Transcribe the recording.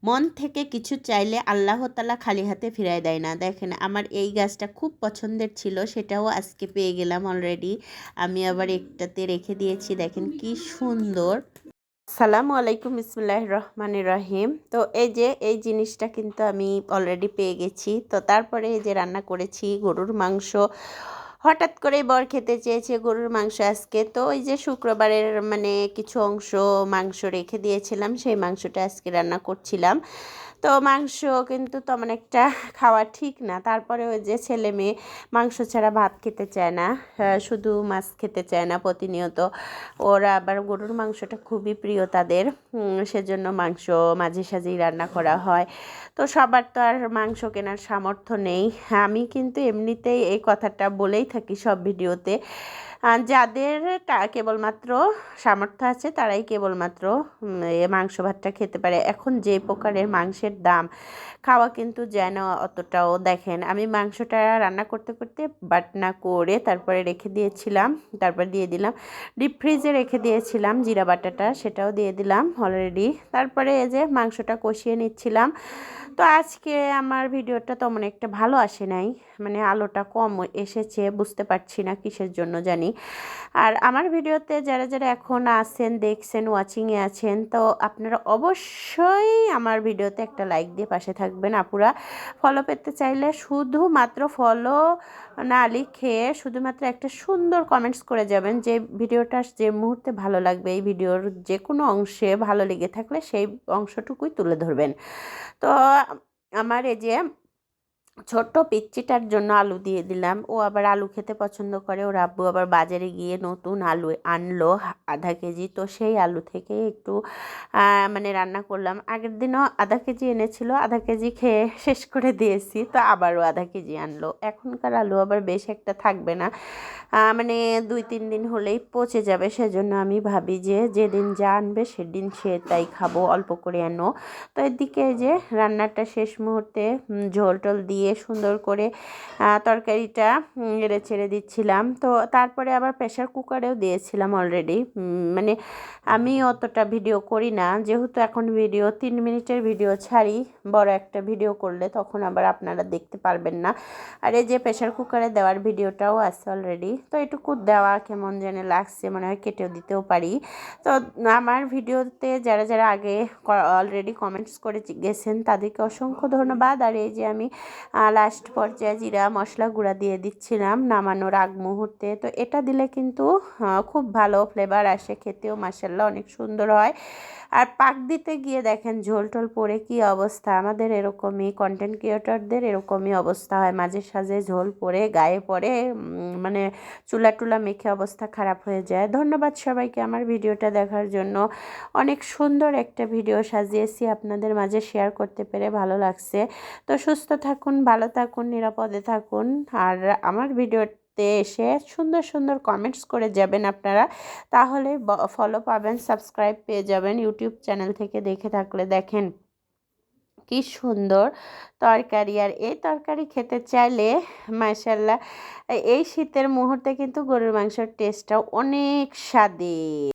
মন থেকে কিছু চাইলে আল্লাহ তাআলা খালি হাতে ফিরায় দেয় না। দেখেন আমার এই গাছটা খুব পছন্দের ছিল, সেটাও আজকে পেয়ে গেলাম অলরেডি। আমি আবার একটাতে রেখে দিয়েছি, দেখেন কি সুন্দর। আসসালামু আলাইকুম, বিসমিল্লাহির রহমানির রহিম। তো এই যে এই জিনিসটা কিন্তু আমি অলরেডি পেয়ে গেছি। তো তারপরে এই যে রান্না করেছি গরুর মাংস। হঠাৎ করে বর খেতে চেয়েছে গরুর মাংস আজকে, তো ওই যে শুক্রবারের মানে কিছু অংশ মাংস রেখে দিয়েছিলাম, সেই মাংসটা আজকে রান্না করছিলাম। তো মাংস কিন্তু তেমন একটা খাওয়া ঠিক না, তারপরে ওই যে ছেলে মেয়ে মাংস ছাড়া ভাত খেতে চায় না, শুধু মাছ খেতে চায় না প্রতিনিয়ত। ওরা আবার গরুর মাংসটা খুবই প্রিয় তাদের, সেজন্য মাংস মাঝে সাঝেই রান্না করা হয়। তো সবার তো আর মাংস কেনার সামর্থ্য নেই। আমি কিন্তু এমনিতেই এই কথাটা বলেই থাকি সব ভিডিওতে, যাদের কেবলমাত্র সামর্থ্য আছে তারাই কেবলমাত্র মাংস ভাতটা খেতে পারে। এখন যে প্রকারের মাংসের দাম, খাওয়া কিন্তু যায় না অতটাও। দেখেন আমি মাংসটা রান্না করতে করতে বাটনা করে তারপরে রেখে দিয়েছিলাম, তারপর দিয়ে দিলাম ডিপ ফ্রিজে রেখে দিয়েছিলাম জিরা বাটাটা, সেটাও দিয়ে দিলাম অলরেডি। তারপরে এই যে মাংসটা কষিয়ে নিচ্ছিলাম। তো আজকে আমার ভিডিওটা তেমন একটা ভালো আসে নাই, মানে আলোটা কম এসেছে, বুঝতে পারছি না কিসের জন্য জানি। আর আমার ভিডিওতে যারা যারা এখন আছেন, দেখছেন, ওয়াচিংয়ে আছেন, তো আপনারা অবশ্যই আমার ভিডিওতে একটা লাইক দিয়ে পাশে থাকবেন। আপুরা ফলো পেতে চাইলে শুধুমাত্র ফলো না লিখে শুধুমাত্র একটা সুন্দর কমেন্টস করে যাবেন, যে ভিডিওটা যে মুহূর্তে ভালো লাগবে, এই ভিডিওর যে কোনো অংশে ভালো লেগে থাকলে সেই অংশটুকুই তুলে ধরবেন। তো আমার এই যে ছোট্ট পিচ্চিটার জন্য আলু দিয়ে দিলাম, ও আবার আলু খেতে পছন্দ করে। ওর আব্বু আবার বাজারে গিয়ে নতুন আলু আনলো আধা কেজি, তো সেই আলু থেকে একটু মানে রান্না করলাম। আগের দিনও আধা কেজি এনেছিল, আধা কেজি খেয়ে শেষ করে দিয়েছি, তো আবারও আধা কেজি আনলো। এখনকার আলু আবার বেশ একটা থাকবে না, মানে 2-3 দিন হলেই পচে যাবে, সেজন্য আমি ভাবি যে যেদিন যা আনবে সেদিন সে তাই খাবো, অল্প করে আনো। তো এদিকে যে রান্নাটা শেষ মুহূর্তে ঝোল টোল দিয়ে সুন্দর করে তরকারিটা নেড়ে ছেড়ে দিচ্ছিলাম। তো তারপরে আবার প্রেশার কুকারেও দিয়েছিলাম অলরেডি। মানে আমি অতটা ভিডিও করি না, যেহেতু এখন ভিডিও 3 মিনিটের ভিডিও ছাড়ি, বড় একটা ভিডিও করলে তখন আবার আপনারা দেখতে পারবেন না। আর এই যে প্রেশার কুকারে দেওয়ার ভিডিওটাও আছে অলরেডি। তো এটুকু দেওয়া কেমন যেন লাগছে, মনে হয় কেটেও দিতেও পারি। তো আমার ভিডিওতে যারা যারা আগে অলরেডি কমেন্টস করে গেছেন তাদেরকে অসংখ্য ধন্যবাদ। আর এই যে আমি লাস্ট পর্যায়ে জিরা মশলা গুঁড়া দিয়ে দিচ্ছিলাম নামানোর আগ মুহূর্তে। তো এটা দিলে কিন্তু খুব ভালো ফ্লেভার আসে, খেতেও মাশাআল্লাহ অনেক সুন্দর হয়। আর পাক দিতে গিয়ে দেখেন ঝোল টোল পড়ে কী অবস্থা, আমাদের এরকমই কন্টেন্ট ক্রিয়েটরদের এরকমই অবস্থা হয়, মাঝে সাঝে ঝোল পড়ে গায়ে পড়ে, মানে চুলা টুলা মেখে অবস্থা খারাপ হয়ে যায়। ধন্যবাদ সবাইকে আমার ভিডিওটা দেখার জন্য। অনেক সুন্দর একটা ভিডিও সাজিয়েছি, আপনাদের মাঝে শেয়ার করতে পেরে ভালো লাগছে। তো সুস্থ থাকুন, ভালো থাকুন, নিরাপদে থাকুন। আর আমার ভিডিওতে এসে সুন্দর সুন্দর কমেন্টস করে যাবেন আপনারা, তাহলে ফলো পাবেন, সাবস্ক্রাইব পেয়ে যাবেন ইউটিউব চ্যানেল থেকে দেখে থাকলে। দেখেন কি সুন্দর তরকারি, আর এই তরকারি খেতে চাইলে মাশাআল্লাহ এই শীতের মুহূর্তে কিন্তু গরুর মাংসের টেস্টটাও অনেক স্বাদে।